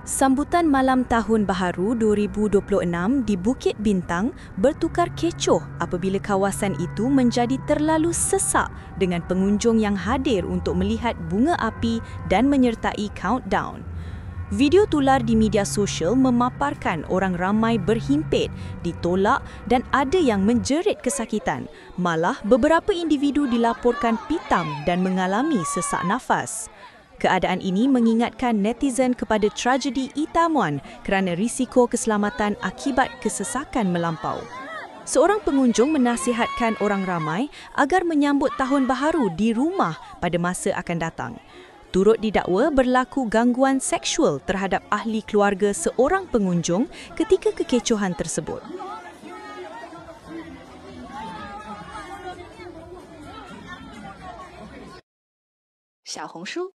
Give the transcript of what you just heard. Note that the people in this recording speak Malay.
Sambutan Malam Tahun Baharu 2026 di Bukit Bintang bertukar kecoh apabila kawasan itu menjadi terlalu sesak dengan pengunjung yang hadir untuk melihat bunga api dan menyertai countdown. Video tular di media sosial memaparkan orang ramai berhimpit, ditolak dan ada yang menjerit kesakitan. Malah beberapa individu dilaporkan pitam dan mengalami sesak nafas. Keadaan ini mengingatkan netizen kepada tragedi Itamuan kerana risiko keselamatan akibat kesesakan melampau. Seorang pengunjung menasihatkan orang ramai agar menyambut Tahun Baharu di rumah pada masa akan datang. Turut didakwa berlaku gangguan seksual terhadap ahli keluarga seorang pengunjung ketika kekecohan tersebut. 小红书